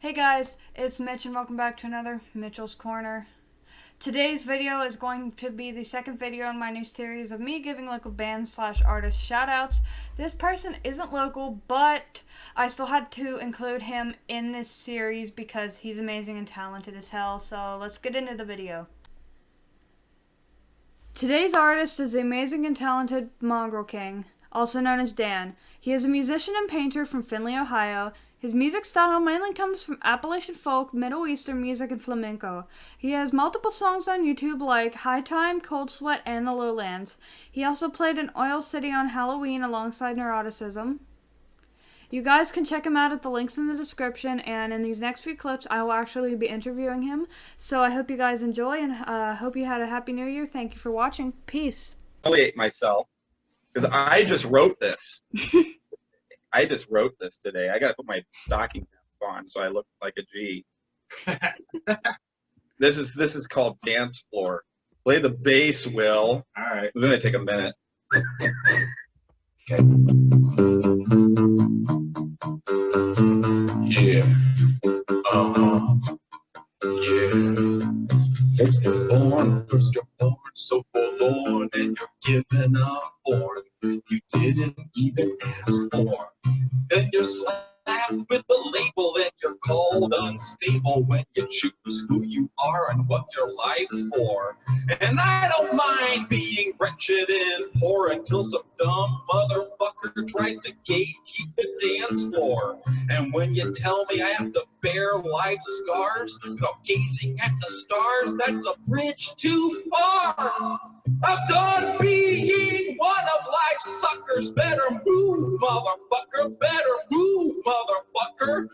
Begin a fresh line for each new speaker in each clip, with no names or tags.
Hey guys, it's Mitch and welcome back to another Mitchell's Corner. Today's video is going to be the second video in my new series of me giving local bands slash artists shoutouts. This person isn't local, but I still had to include him in this series because he's amazing and talented as hell, so let's get into the video. Today's artist is the amazing and talented Mongrel King, also known as Dan. He is a musician and painter from Findlay, Ohio. His music style mainly comes from Appalachian folk, Middle Eastern music, and flamenco. He has multiple songs on YouTube like High Time, Cold Sweat, and The Lowlands. He also played in Oil City on Halloween alongside Neuroticism. You guys can check him out at the links in the description, and in these next few clips I will actually be interviewing him. So I hope you guys enjoy, and hope you had a happy new year. Thank you for watching. Peace.
Humiliate myself because I just wrote this. I just wrote this today. I got to put my stocking cap on so I look like a G. This is called Dance Floor. Play the bass, Will.
All right.
It's gonna take a minute.
Okay. Yeah. Yeah. First you're born so forlorn, and you're given a form you didn't even ask for. Then you're slapped with the label, and you're called unstable when you choose who you are and what your life's for. And I don't mind being wretched and poor until some dumb motherfucker tries to gatekeep the dance floor. And when you tell me I have to bear life's scars without gazing at the stars, that's a bridge too far. I'm done being one of life's suckers. Better move, motherfucker. Better move, motherfucker.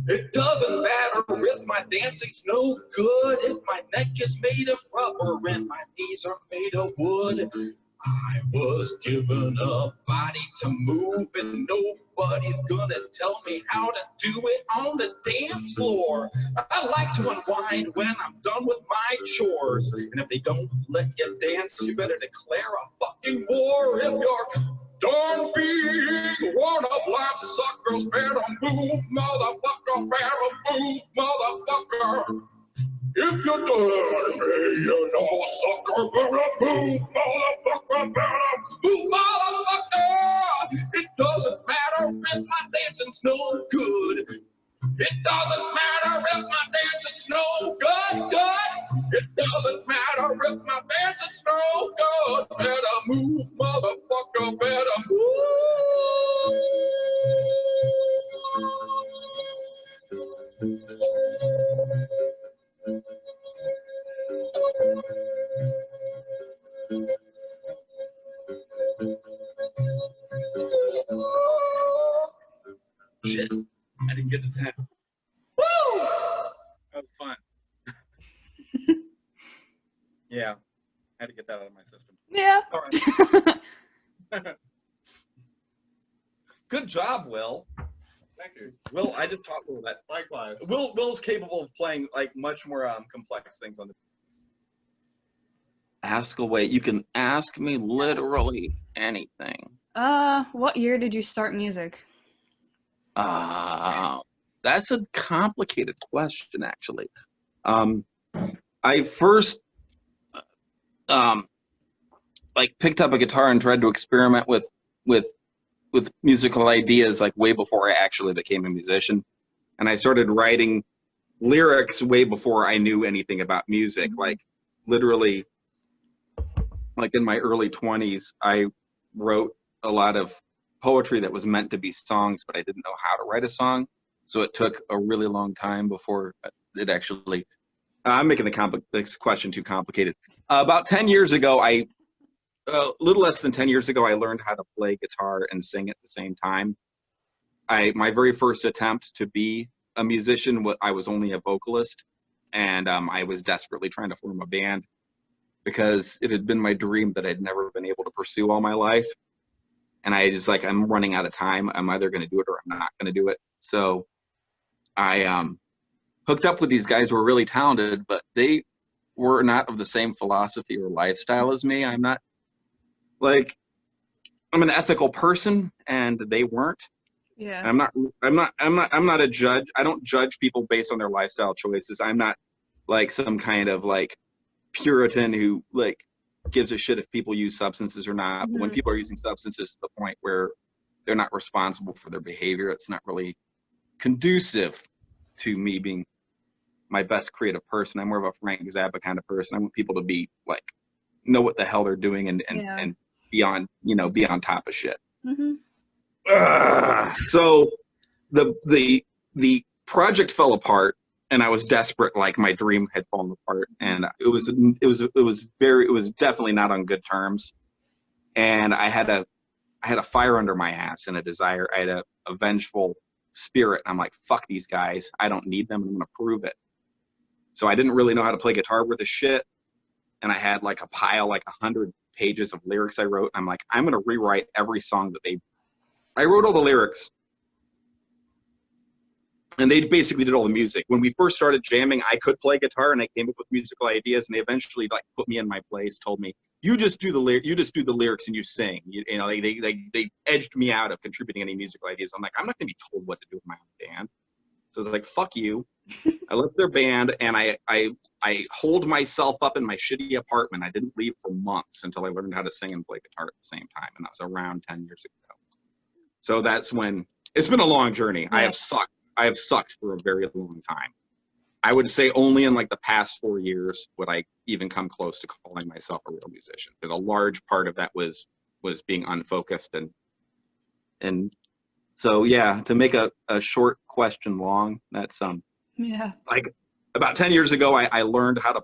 It doesn't matter if my dancing's no good, if my neck is made of rubber and my knees are made of wood. I was given a body to move, and nobody's gonna tell me how to do it on the dance floor. I like to unwind when I'm done with my chores, and if they don't let you dance, you better declare a fucking war. If you're done being one of life's suckers, better move, motherfucker, better move, motherfucker. If you're done being a sucker, better move, motherfucker, better move, motherfucker. It doesn't matter if my dancing's no good. It doesn't matter if my dancing's no good. It doesn't matter if my dancing's no good. Better move, motherfucker, better Shit, I didn't get the 10. Woo!
That was fun. Yeah, I had to get that out of my system.
Yeah.
All right. Good job, Will.
Thank you.
Will, I just talked Will that.
Likewise.
Will's capable of playing like much more complex things on the.
Ask away. You can ask me literally anything.
What year did you start music?
That's a complicated question, actually. I first picked up a guitar and tried to experiment with musical ideas like way before I actually became a musician, and I started writing lyrics way before I knew anything about music. Like literally, like in my early 20s, I wrote a lot of poetry that was meant to be songs, but I didn't know how to write a song. So it took a really long time before it actually, I'm making this question too complicated. About 10 years ago, a little less than 10 years ago, I learned how to play guitar and sing at the same time. My very first attempt to be a musician, I was only a vocalist, and I was desperately trying to form a band because it had been my dream that I'd never been able to pursue all my life. And I just I'm running out of time. I'm either going to do it or I'm not going to do it. So I hooked up with these guys who were really talented, but they were not of the same philosophy or lifestyle as me. I'm not I'm an ethical person, and they weren't.
Yeah.
I'm not a judge. I don't judge people based on their lifestyle choices. I'm not like some kind of like Puritan who like gives a shit if people use substances or not. But when people are using substances to the point where they're not responsible for their behavior, it's not really conducive to me being my best creative person. I'm more of a Frank Zappa kind of person. I want people to be like, know what the hell they're doing and be on, be on top of shit. So the project fell apart and I was desperate, like my dream had fallen apart, and it was definitely not on good terms. And I had a fire under my ass and a desire. I had a vengeful spirit. I'm like, fuck these guys. I don't need them. I'm going to prove it. So I didn't really know how to play guitar worth a shit. And I had like a pile, like 100 pages of lyrics I wrote. I'm like, I'm going to rewrite every song that I wrote all the lyrics. And they basically did all the music. When we first started jamming, I could play guitar and I came up with musical ideas, and they eventually like put me in my place, told me, you just do the lyrics and you sing. They edged me out of contributing any musical ideas. I'm like, I'm not going to be told what to do with my own band. So I was like, fuck you. I left their band, and I holed myself up in my shitty apartment. I didn't leave for months until I learned how to sing and play guitar at the same time, and that was around 10 years ago. So that's when it's been a long journey. Yeah. I have sucked for a very long time. I would say only in like the past 4 years would I even come close to calling myself a real musician, because a large part of that was being unfocused and so yeah, to make a short question long, that's like about 10 years ago I learned how to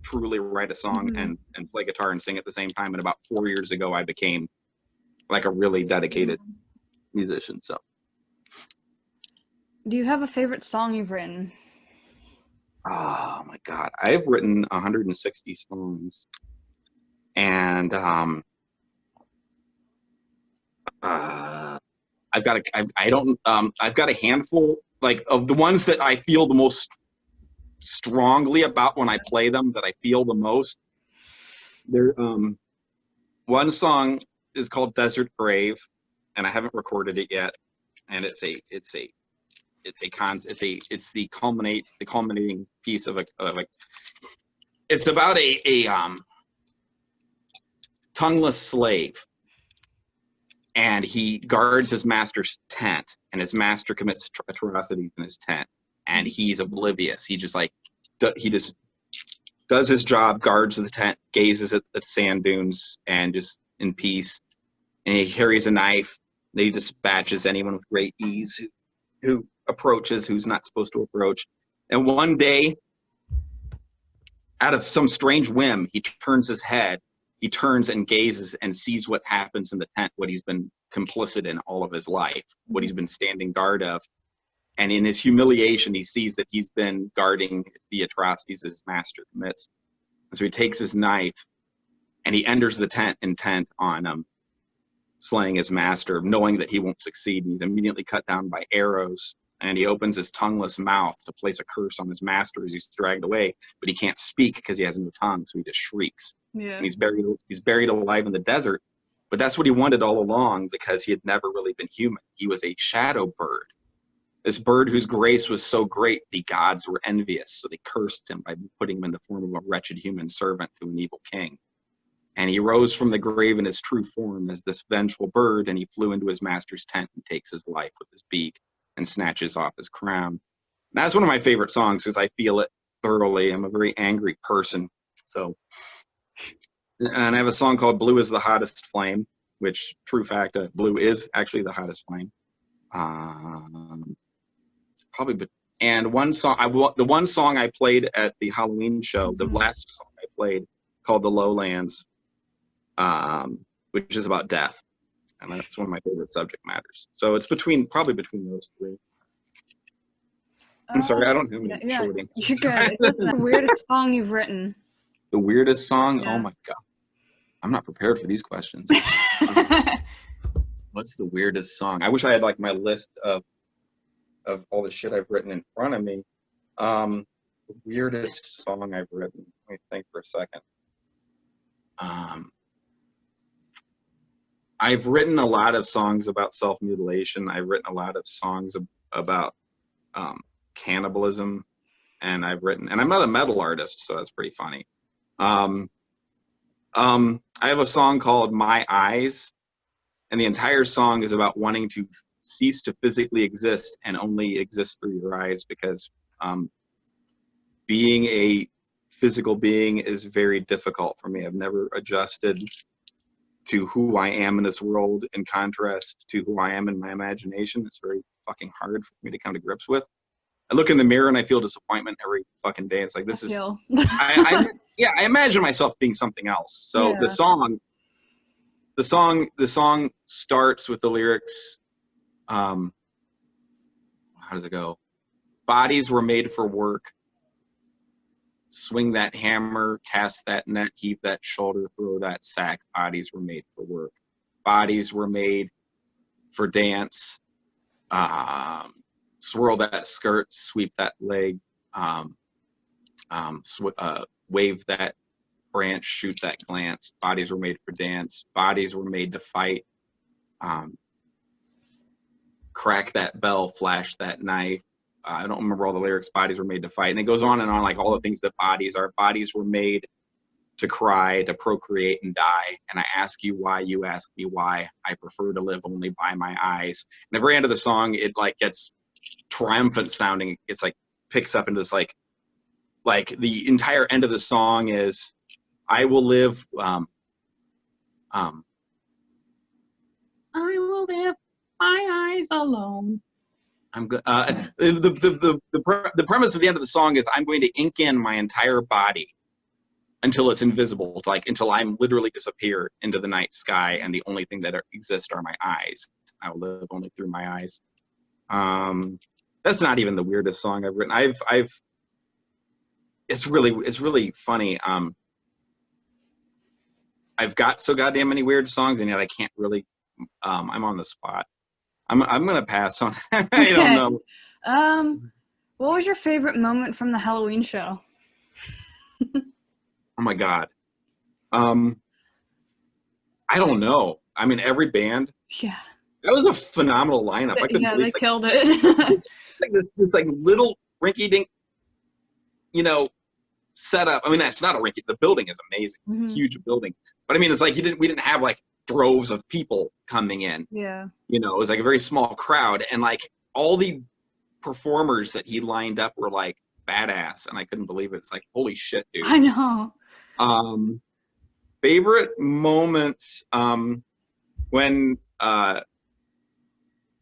truly write a song and play guitar and sing at the same time, and about 4 years ago I became like a really dedicated musician. So
do you have a favorite song you've written?
Oh my God, I've written 160 songs, and I've got a handful like of the ones that I feel the most strongly about when I play them, that I feel the most. There, one song is called Desert Grave, and I haven't recorded it yet, and it's the culminating piece of a it's about a tongueless slave, and he guards his master's tent, and his master commits atrocities in his tent, and he's oblivious. He just does his job, guards the tent, gazes at the sand dunes, and just in peace. And he carries a knife. And he dispatches anyone with great ease who approaches, who's not supposed to approach. And one day, out of some strange whim, he turns his head. He turns and gazes and sees what happens in the tent, what he's been complicit in all of his life, what he's been standing guard of. And in his humiliation, he sees that he's been guarding the atrocities his master commits. So he takes his knife and he enters the tent intent on slaying his master, knowing that he won't succeed. He's immediately cut down by arrows, and he opens his tongueless mouth to place a curse on his master as he's dragged away, but he can't speak because he has no tongue, so he just shrieks.
Yeah.
And he's buried alive in the desert. But that's what he wanted all along, because he had never really been human. He was a shadow bird. This bird whose grace was so great, the gods were envious, so they cursed him by putting him in the form of a wretched human servant to an evil king. And he rose from the grave in his true form as this vengeful bird, and he flew into his master's tent and takes his life with his beak and snatches off his crown. And that's one of my favorite songs because I feel it thoroughly. I'm a very angry person. So, and I have a song called Blue is the Hottest Flame, which, true fact, blue is actually the hottest flame. It's probably, and one song, the one song I played at the Halloween show, the last song I played, called The Lowlands, which is about death, and that's one of my favorite subject matters. So it's probably between those three. I'm sorry, I don't have any short answers.
You're good. What's the weirdest song you've written?
The weirdest song?
Yeah.
Oh my God, I'm not prepared for these questions. What's the weirdest song? I wish I had like my list of all the shit I've written in front of me. The weirdest song I've written. Let me think for a second. I've written a lot of songs about self-mutilation. I've written a lot of songs about cannibalism, and I'm not a metal artist, so that's pretty funny. Um, I have a song called My Eyes, and the entire song is about wanting to cease to physically exist and only exist through your eyes, because being a physical being is very difficult for me. I've never adjusted to who I am in this world in contrast to who I am in my imagination. It's very fucking hard for me to come to grips with. I look in the mirror and I feel disappointment every fucking day. It's like, this is, I imagine myself being something else. So
Yeah.
the song starts with the lyrics. How does it go? Bodies were made for work. Swing that hammer, cast that net, heave that shoulder, throw that sack. Bodies were made for work. Bodies were made for dance. Swirl that skirt, sweep that leg, wave that branch, shoot that glance. Bodies were made for dance. Bodies were made to fight. Crack that bell, flash that knife. I don't remember all the lyrics. Bodies were made to fight. And it goes on and on, like all the things that bodies are. Bodies were made to cry, to procreate and die. And I ask you why, you ask me why. I prefer to live only by my eyes. And the very end of the song, it like gets triumphant sounding. It's like picks up into this like the entire end of the song is, I will live, I will live my eyes alone. I'm good. The premise of the end of the song is, I'm going to ink in my entire body until it's invisible, like until I'm literally disappear into the night sky, and the only thing that exists are my eyes. I will live only through my eyes. That's not even the weirdest song I've written. It's really funny. I've got so goddamn many weird songs, and yet I can't really. I'm on the spot. I'm gonna pass on. I don't know.
What was your favorite moment from the Halloween show?
Oh my god. I don't know. I mean, every band.
Yeah.
That was a phenomenal lineup. I couldn't believe
they killed it.
like this like little rinky-dink, setup. I mean, that's not a rinky. The building is amazing. It's a huge building. But I mean, it's like we didn't have like droves of people coming in.
Yeah.
It was like a very small crowd, and like all the performers that he lined up were like badass, and I couldn't believe it. It's like, holy shit, dude.
I know.
Favorite moments, when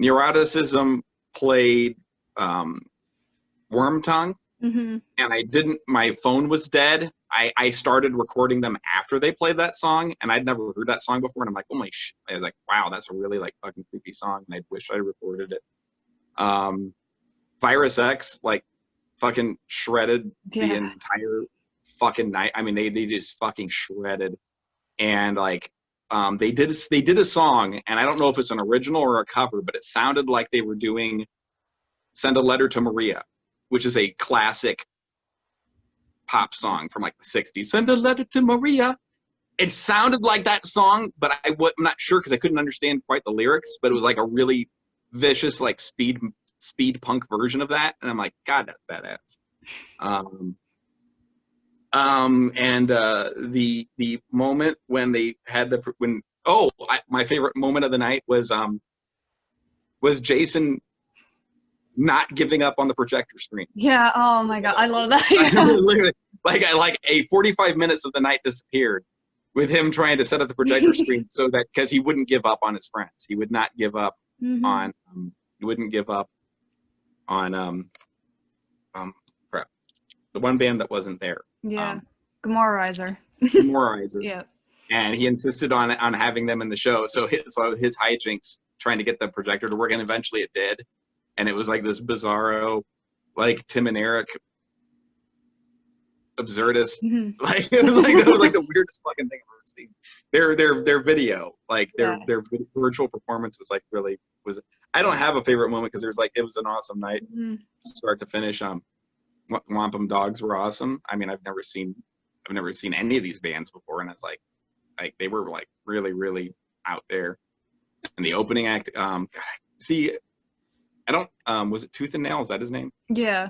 Neuroticism played Worm Tongue, and my phone was dead. I started recording them after they played that song, and I'd never heard that song before, and I'm like, holy shit. I was like, wow, that's a really like fucking creepy song, and I wish I recorded it. Virus X, like, fucking shredded the entire fucking night. I mean, they just fucking shredded. And like, they did a song, and I don't know if it's an original or a cover, but it sounded like they were doing Send a Letter to Maria, which is a classic pop song from like the 60s. Send a letter to Maria. It sounded like that song, but I'm not sure because I couldn't understand quite the lyrics, but it was like a really vicious, like speed punk version of that. And I'm like, God, that's badass. And the moment when they had my favorite moment of the night was Jason not giving up on the projector screen.
Yeah. Oh my god, I love that.
Literally, like a 45 minutes of the night disappeared with him trying to set up the projector screen so that, because he wouldn't give up on his friends. He would not give up on. He wouldn't give up on crap. The one band that wasn't there.
Yeah. Gomorrhizer.
Gomorrhizer.
Yeah.
And he insisted on having them in the show. So his hijinks trying to get the projector to work, and eventually it did. And it was like this bizarro, like Tim and Eric absurdist. Like it was like the weirdest fucking thing I've ever seen. Their video, like their virtual performance was like really was. I don't have a favorite moment because it was an awesome night, start to finish. Wampum Dogs were awesome. I mean, I've never seen any of these bands before, and it's like they were like really, really out there. And the opening act, God, see, I don't, was it Tooth and Nail? Is that his name?
Yeah.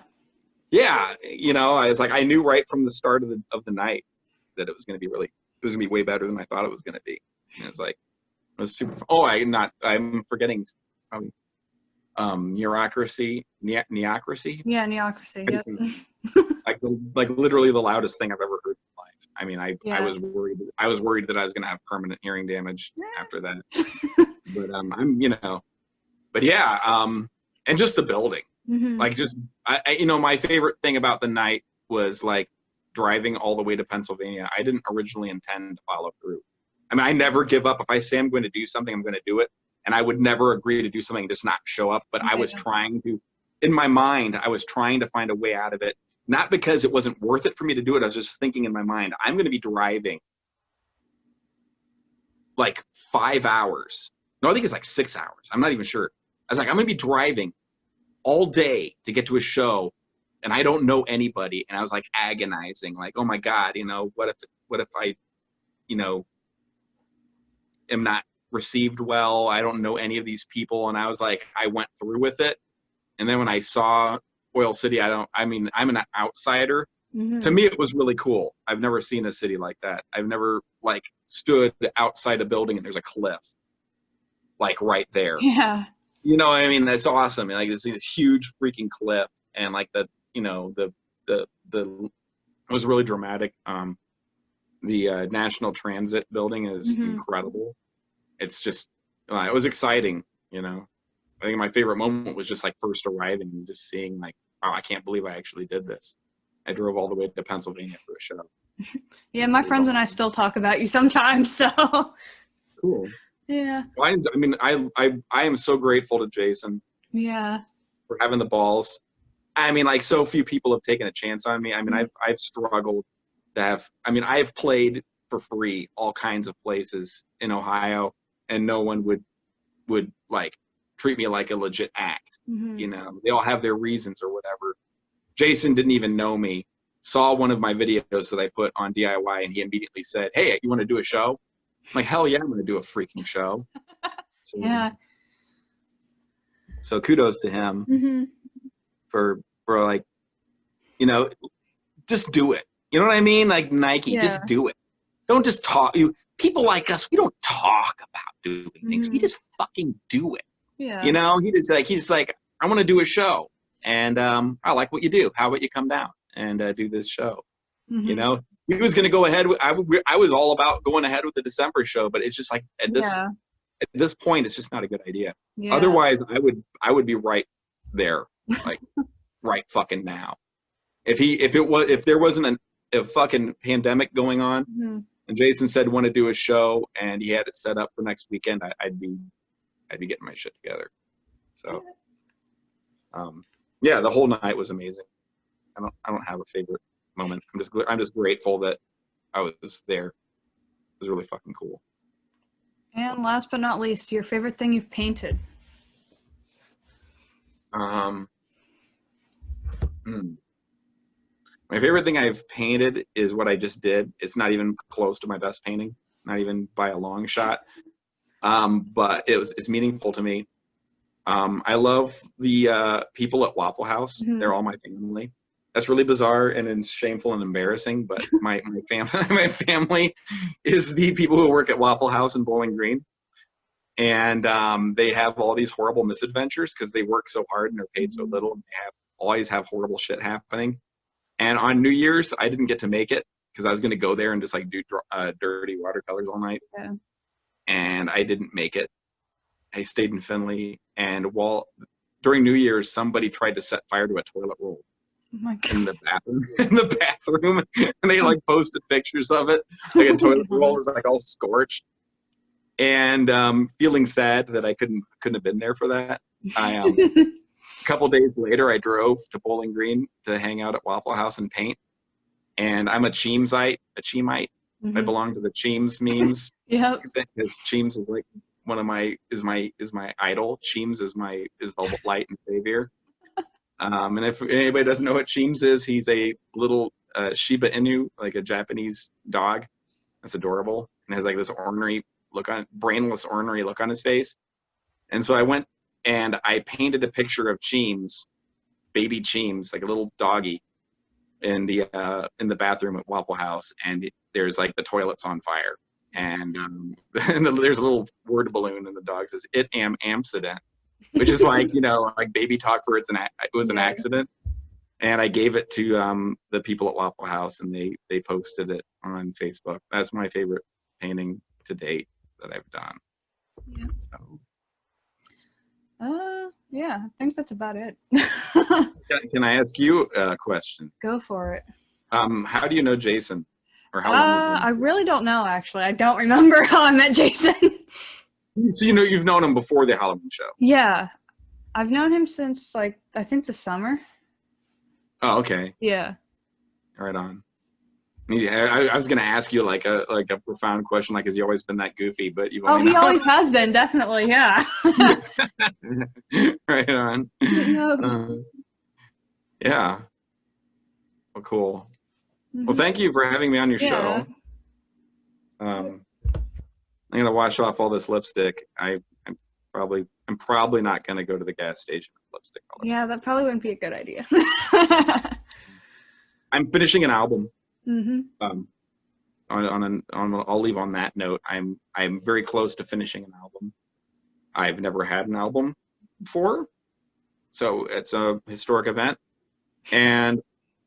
Yeah, you know, I was like, I knew right from the start of the night that it was going to be way better than I thought it was going to be. And it's like, it was super. Oh, I'm forgetting, Neocracy.
Yeah, Neocracy. Yep.
Like literally the loudest thing I've ever heard in my life. I mean, I
Yeah.
was worried. I was worried that I was going to have permanent hearing damage after that. But but yeah, and just the building.
Mhm.
Like just my favorite thing about the night was like driving all the way to Pennsylvania. I didn't originally intend to follow through. I mean, I never give up. If I say I'm going to do something, I'm going to do it. And I would never agree to do something and just not show up. But I was trying to, in my mind, I was trying to find a way out of it. Not because it wasn't worth it for me to do it. I was just thinking in my mind, I'm going to be driving like 5 hours. No, I think it's like 6 hours. I'm not even sure. I was like, I'm going to be driving all day to get to a show, and I don't know anybody. And I was like agonizing, like, oh my God, what if I, am not received well? I don't know any of these people. And I was like, I went through with it. And then when I saw Oil City, I'm an outsider.
Mhm.
To me, it was really cool. I've never seen a city like that. I've never like stood outside a building and there's a cliff like right there.
Yeah.
You know what I mean? That's awesome. Like this huge freaking cliff, and like it was really dramatic. The National Transit building is incredible. It's just, it was exciting. I think my favorite moment was just like first arriving and just seeing like, wow, I can't believe I actually did this. I drove all the way to Pennsylvania for a show.
Yeah, my friends and I still talk about you sometimes. So
cool.
Yeah.
Well, I am so grateful to Jason.
Yeah.
For having the balls. I mean, like so few people have taken a chance on me. I mean, I've struggled to have. I mean, I've played for free all kinds of places in Ohio, and no one would like treat me like a legit act.
Mm-hmm.
They all have their reasons or whatever. Jason didn't even know me. Saw one of my videos that I put on DIY, and he immediately said, "Hey, you want to do a show?" I'm like, hell yeah, I'm going to do a freaking show. So,
Yeah.
So kudos to him for like, just do it. You know what I mean? Like Nike, just do it. Don't just talk. People like us, we don't talk about doing things. We just fucking do it.
Yeah.
He's like, I want to do a show, and I like what you do. How about you come down and do this show? He was going to go ahead. I was all about going ahead with the December show, but it's just like at this point, it's just not a good idea. Yeah. Otherwise, I would be right there, like right fucking now. If there wasn't a fucking pandemic going on, and Jason said want to do a show, and he had it set up for next weekend, I'd be getting my shit together. So, the whole night was amazing. I don't have a favorite moment. I'm just grateful that I was there. It was really fucking cool.
And last but not least, your favorite thing you've painted?
My favorite thing I've painted is what I just did. It's not even close to my best painting, not even by a long shot. But it's meaningful to me. I love the people at Waffle House. They're all my family. That's really bizarre and it's shameful and embarrassing, but my family is the people who work at Waffle House in Bowling Green. And they have all these horrible misadventures because they work so hard and they're paid so little, and they always have horrible shit happening. And on New Year's, I didn't get to make it because I was going to go there and just like do dirty watercolors all night. Yeah. And I didn't make it. I stayed in Findlay, and during New Year's, somebody tried to set fire to a toilet roll.
Oh my God.
In the bathroom, and they like posted pictures of it. Like a toilet roll is like all scorched, and feeling sad that I couldn't have been there for that. A couple days later, I drove to Bowling Green to hang out at Waffle House and paint. And I'm a Cheemsite. I belong to the Cheems memes.
Yeah,
because Cheems is like one of my idol. Cheems is the light and savior. And if anybody doesn't know what Cheems is, he's a little Shiba Inu, like a Japanese dog. That's adorable, and has like this brainless ornery look on his face. And so I went and I painted a picture of Cheems, baby Cheems, like a little doggy, in the bathroom at Waffle House, and there's like the toilet's on fire, and and there's a little word balloon, and the dog says "It am accident," which is like, you know, like baby talk for it was an accident. And I gave it to the people at Waffle House, and they posted it on Facebook. That's my favorite painting to date that I've done.
Yeah.
So,
Yeah, I think that's about it.
can I ask you a question?
Go for it.
How do you know Jason? Or how long have you
I really don't know, actually. I don't remember how I met Jason.
So you know, you've known him before the Halloween show.
Yeah. I've known him since, like, I think the summer.
Oh, okay.
Yeah.
Right on. Yeah, I was gonna ask you like a profound question, like, has he always been that goofy? But you've only
He always has been, definitely, yeah.
Right on. Yeah. Well, cool. Well, thank you for having me on your show. I'm gonna wash off all this lipstick. I'm probably not gonna go to the gas station with lipstick all over.
Yeah, that probably wouldn't be a good idea.
I'm finishing an album.
Mm-hmm.
I'll leave on that note. I'm very close to finishing an album. I've never had an album before, so it's a historic event, and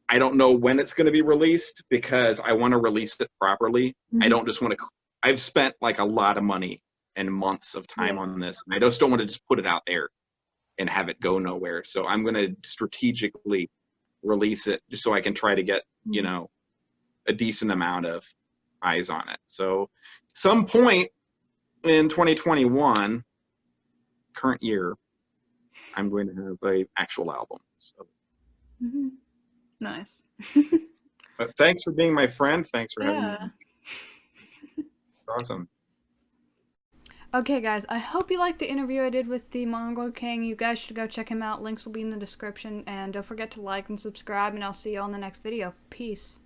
I don't know when it's going to be released because I want to release it properly.
Mm-hmm.
I don't just want to. I've spent like a lot of money and months of time on this, and I just don't want to just put it out there and have it go nowhere. So I'm going to strategically release it just so I can try to get, you know, a decent amount of eyes on it. So some point in 2021, current year, I'm going to have an actual album. So.
Nice.
But thanks for being my friend. Thanks for having me. It's awesome.
Okay, guys, I hope you liked the interview I did with the Mongrel King. You guys should go check him out. Links will be in the description. And don't forget to like and subscribe, and I'll see you on the next video. Peace.